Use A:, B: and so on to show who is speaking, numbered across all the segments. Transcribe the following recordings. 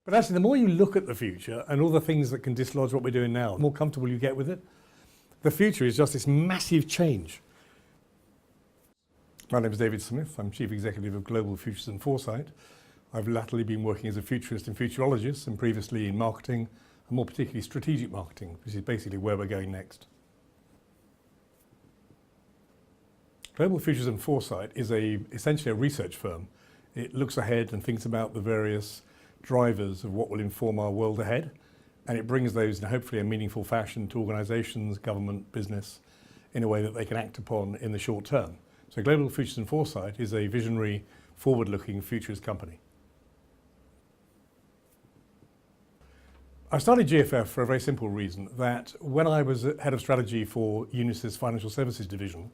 A: But actually, the more you look at the future and all the things that can dislodge what we're doing now, the more comfortable you get with it. The future is just this massive change. My name is David Smith. I'm Chief Executive of Global Futures and Foresight. I've latterly been working as a futurist and futurologist and previously in marketing, and more particularly strategic marketing, which is basically where we're going next. Global Futures and Foresight is essentially a research firm. It looks ahead and thinks about the various drivers of what will inform our world ahead, and it brings those in hopefully a meaningful fashion to organisations, government, business, in a way that they can act upon in the short term. So Global Futures and Foresight is a visionary, forward-looking futurist company. I started GFF for a very simple reason, that when I was head of strategy for Unisys Financial Services Division,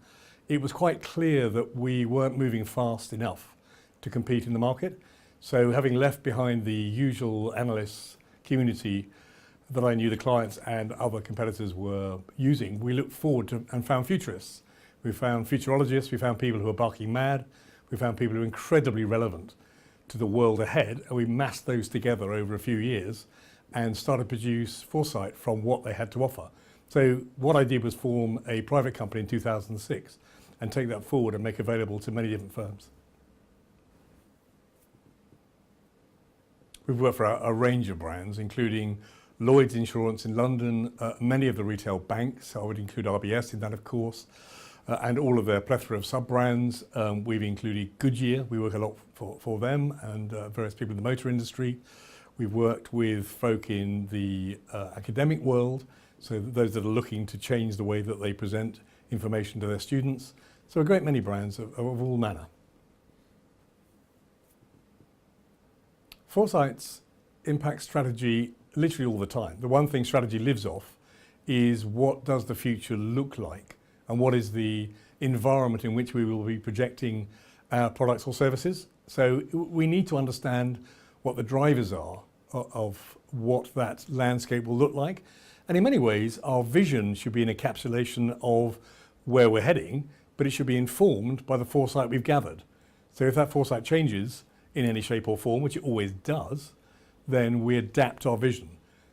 A: it was quite clear that we weren't moving fast enough to compete in the market. So having left behind the usual analysts community that I knew the clients and other competitors were using, we looked forward to and found futurists. We found futurologists, we found people who are barking mad, we found people who are incredibly relevant to the world ahead, and we massed those together over a few years and started to produce Foresight from what they had to offer. So what I did was form a private company in 2006 and take that forward and make available to many different firms. We've worked for a range of brands, including Lloyd's Insurance in London, many of the retail banks, I would include RBS in that of course, and all of their plethora of sub-brands. We've included Goodyear, we work a lot for them, and various people in the motor industry. We've worked with folk in the academic world, so those that are looking to change the way that they present information to their students. So a great many brands of all manner. Foresight's impact strategy literally all the time. The one thing strategy lives off is what does the future look like and what is the environment in which we will be projecting our products or services. So we need to understand what the drivers are of what that landscape will look like. And in many ways, our vision should be an encapsulation of where we're heading, but it should be informed by the foresight we've gathered. So if that foresight changes in any shape or form, which it always does, then we adapt our vision.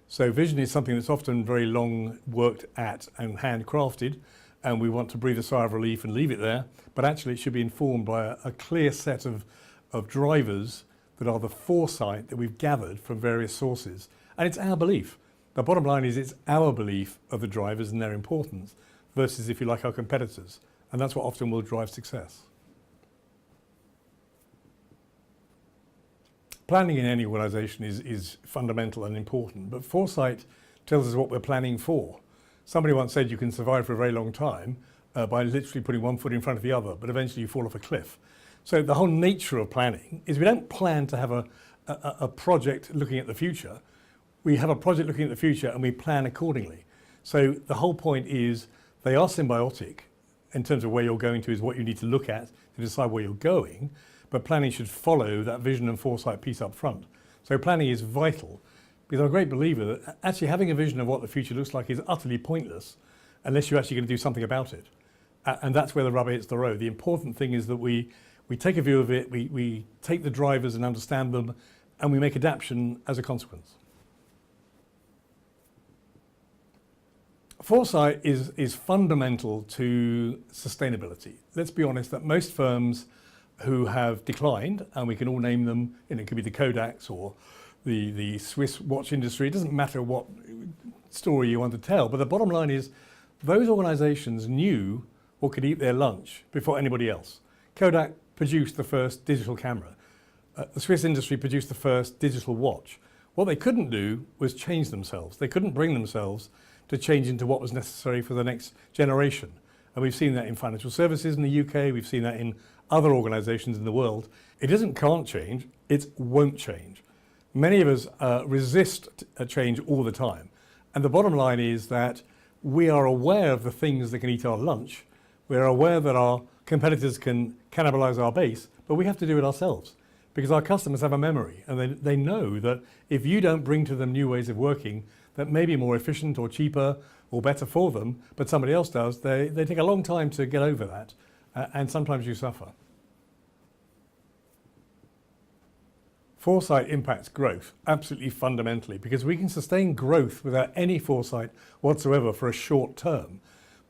A: So vision is something that's often very long worked at and handcrafted, and we want to breathe a sigh of relief and leave it there, but actually it should be informed by a clear set of drivers that are the foresight that we've gathered from various sources. And it's our belief. The bottom line is it's our belief of the drivers and their importance versus, if you like, our competitors. And that's what often will drive success. Planning in any organisation is fundamental and important, but foresight tells us what we're planning for. Somebody once said you can survive for a very long time by literally putting one foot in front of the other, but eventually you fall off a cliff. So the whole nature of planning is we don't plan to have a project looking at the future. We have a project looking at the future and we plan accordingly. So the whole point is they are symbiotic in terms of where you're going to is what you need to look at to decide where you're going. But planning should follow that vision and foresight piece up front. So planning is vital, because I'm a great believer that actually having a vision of what the future looks like is utterly pointless unless you're actually going to do something about it. And that's where the rubber hits the road. The important thing is that we take a view of it, we take the drivers and understand them, and we make adaptation as a consequence. Foresight is fundamental to sustainability. Let's be honest that most firms who have declined, and we can all name them, it could be the Kodaks or the Swiss watch industry, it doesn't matter what story you want to tell, but the bottom line is those organisations knew what could eat their lunch before anybody else. Kodak produced the first digital camera. The Swiss industry produced the first digital watch. What they couldn't do was change themselves. They couldn't bring themselves to change into what was necessary for the next generation. And we've seen that in financial services in the UK, we've seen that in other organisations in the world. It isn't can't change, it won't change. Many of us resist a change all the time. And the bottom line is that we are aware of the things that can eat our lunch. We're aware that our competitors can cannibalise our base, but we have to do it ourselves because our customers have a memory and they know that if you don't bring to them new ways of working that may be more efficient or cheaper or better for them, but somebody else does, they take a long time to get over that. And sometimes you suffer. Foresight impacts growth absolutely fundamentally because we can sustain growth without any foresight whatsoever for a short term.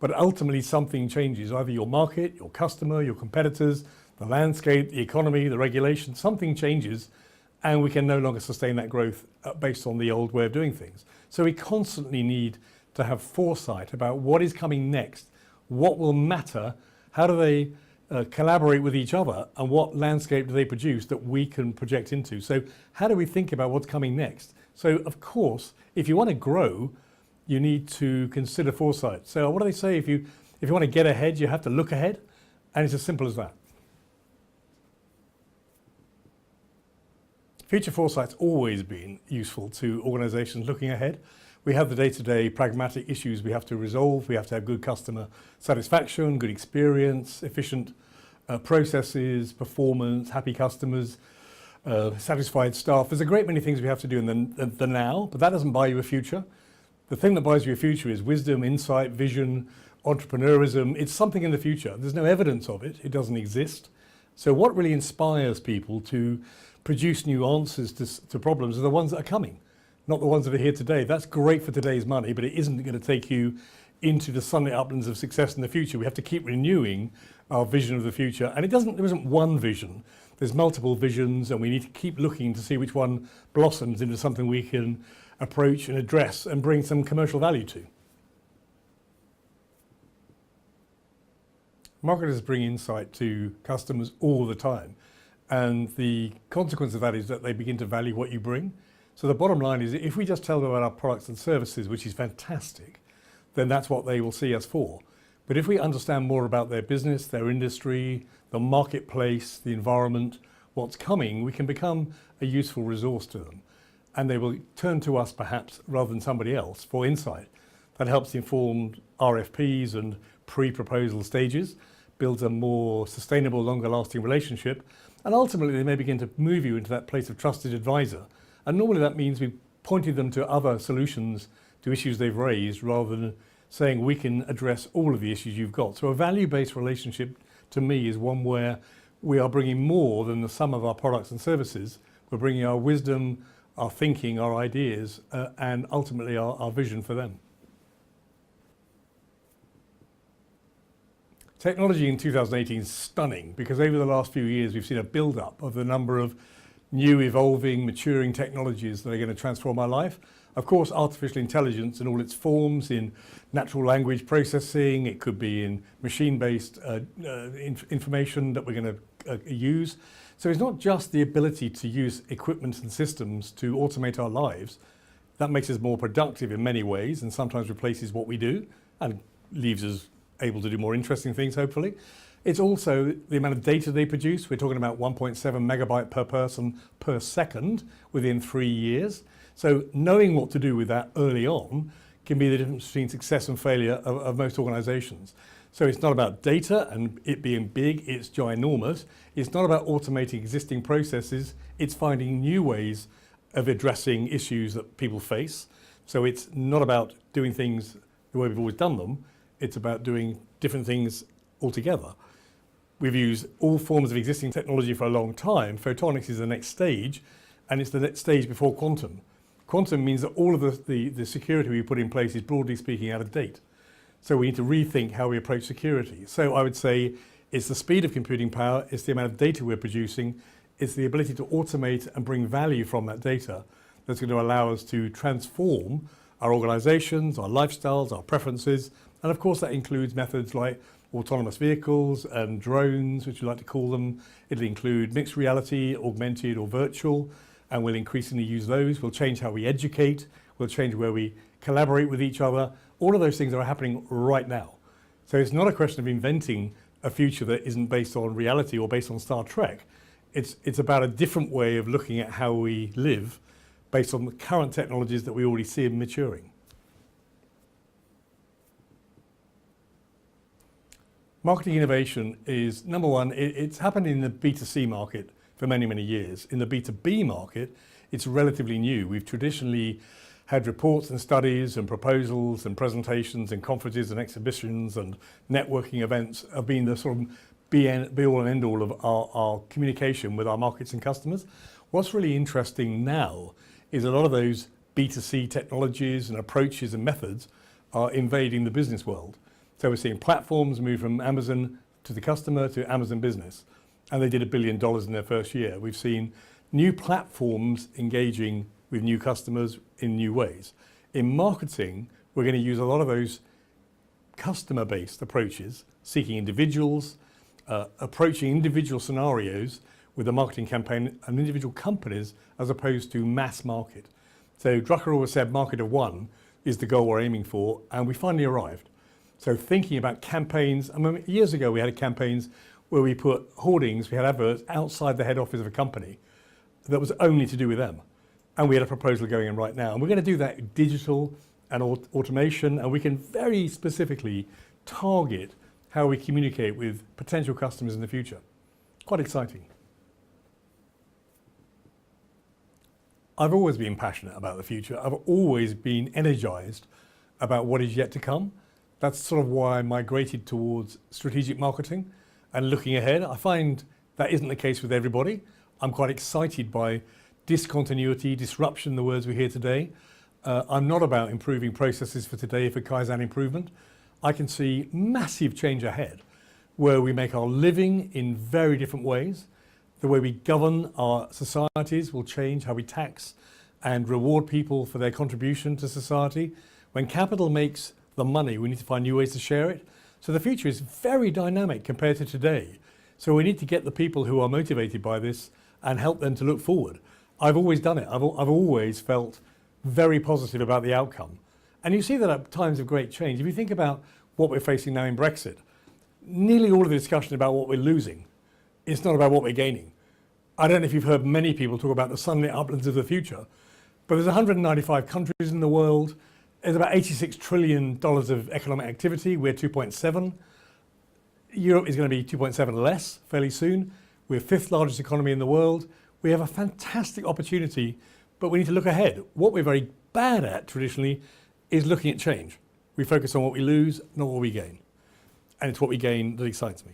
A: But ultimately something changes, either your market, your customer, your competitors, the landscape, the economy, the regulation, something changes and we can no longer sustain that growth based on the old way of doing things. So we constantly need to have foresight about what is coming next, what will matter, how do they collaborate with each other, and what landscape do they produce that we can project into. So how do we think about what's coming next? So of course, if you want to grow, you need to consider foresight. So what do they say? If you want to get ahead, you have to look ahead, and it's as simple as that. Future foresight's always been useful to organizations looking ahead. We have the day-to-day pragmatic issues we have to resolve. We have to have good customer satisfaction, good experience, efficient processes, performance, happy customers, satisfied staff. There's a great many things we have to do in the now, but that doesn't buy you a future. The thing that buys you a future is wisdom, insight, vision, entrepreneurism. It's something in the future. There's no evidence of it. It doesn't exist. So what really inspires people to produce new answers to problems are the ones that are coming, not the ones that are here today. That's great for today's money, but it isn't going to take you into the sunlit uplands of success in the future. We have to keep renewing our vision of the future. And there isn't one vision. There's multiple visions, and we need to keep looking to see which one blossoms into something we can approach and address and bring some commercial value to. Marketers bring insight to customers all the time. And the consequence of that is that they begin to value what you bring. So the bottom line is, if we just tell them about our products and services, which is fantastic, then that's what they will see us for. But if we understand more about their business, their industry, the marketplace, the environment, what's coming, we can become a useful resource to them. And they will turn to us perhaps rather than somebody else for insight. That helps inform RFPs and pre-proposal stages, builds a more sustainable, longer lasting relationship. And ultimately they may begin to move you into that place of trusted advisor. And normally that means we pointed them to other solutions to issues they've raised rather than saying we can address all of the issues you've got. So a value-based relationship to me is one where we are bringing more than the sum of our products and services. We're bringing our wisdom, our thinking, our ideas, and ultimately our vision for them. Technology in 2018 is stunning because over the last few years we've seen a build-up of the number of new, evolving, maturing technologies that are going to transform our life. Of course, artificial intelligence in all its forms, in natural language processing, it could be in machine-based information that we're going to use. So it's not just the ability to use equipment and systems to automate our lives. That makes us more productive in many ways and sometimes replaces what we do and leaves us able to do more interesting things, hopefully. It's also the amount of data they produce. We're talking about 1.7 megabyte per person per second within 3 years. So knowing what to do with that early on can be the difference between success and failure of most organizations. So it's not about data and it being big, it's ginormous. It's not about automating existing processes. It's finding new ways of addressing issues that people face. So it's not about doing things the way we've always done them. It's about doing different things altogether. We've used all forms of existing technology for a long time. Photonics is the next stage, and it's the next stage before quantum. Quantum means that all of the security we put in place is, broadly speaking, out of date. So we need to rethink how we approach security. So I would say it's the speed of computing power, it's the amount of data we're producing, it's the ability to automate and bring value from that data that's going to allow us to transform our organizations, our lifestyles, our preferences. And of course that includes methods like autonomous vehicles and drones, which we like to call them. It'll include mixed reality, augmented or virtual, and we'll increasingly use those. We'll change how we educate, we'll change where we collaborate with each other. All of those things are happening right now. So it's not a question of inventing a future that isn't based on reality or based on Star Trek. It's about a different way of looking at how we live based on the current technologies that we already see maturing. Marketing innovation is, number one, it's happened in the B2C market for many, many years. In the B2B market, it's relatively new. We've traditionally had reports and studies and proposals and presentations and conferences and exhibitions and networking events have been the sort of be all and end all of our communication with our markets and customers. What's really interesting now is a lot of those B2C technologies and approaches and methods are invading the business world. So we're seeing platforms move from Amazon to the customer to Amazon Business, and they did $1 billion in their first year. We've seen new platforms engaging with new customers in new ways. In marketing, we're going to use a lot of those customer-based approaches, seeking individuals, approaching individual scenarios with a marketing campaign and individual companies as opposed to mass market. So Drucker always said market of one is the goal we're aiming for, and we finally arrived. So thinking about campaigns, I mean, years ago we had campaigns where we put hoardings, we had adverts outside the head office of a company that was only to do with them. And we had a proposal going in right now. And we're going to do that digital and automation, and we can very specifically target how we communicate with potential customers in the future. Quite exciting. I've always been passionate about the future. I've always been energized about what is yet to come. That's sort of why I migrated towards strategic marketing and looking ahead. I find that isn't the case with everybody. I'm quite excited by discontinuity, disruption, the words we hear today. I'm not about improving processes for today for Kaizen improvement. I can see massive change ahead where we make our living in very different ways. The way we govern our societies will change, how we tax and reward people for their contribution to society. When capital makes the money, we need to find new ways to share it. So the future is very dynamic compared to today. So we need to get the people who are motivated by this and help them to look forward. I've always done it. I've always felt very positive about the outcome. And you see that at times of great change. If you think about what we're facing now in Brexit, nearly all of the discussion about what we're losing, it's not about what we're gaining. I don't know if you've heard many people talk about the sunlit uplands of the future, but there's 195 countries in the world. There's about $86 trillion of economic activity. We're 2.7. Europe is going to be 2.7 less fairly soon. We're fifth largest economy in the world. We have a fantastic opportunity, but we need to look ahead. What we're very bad at traditionally is looking at change. We focus on what we lose, not what we gain. And it's what we gain that excites me.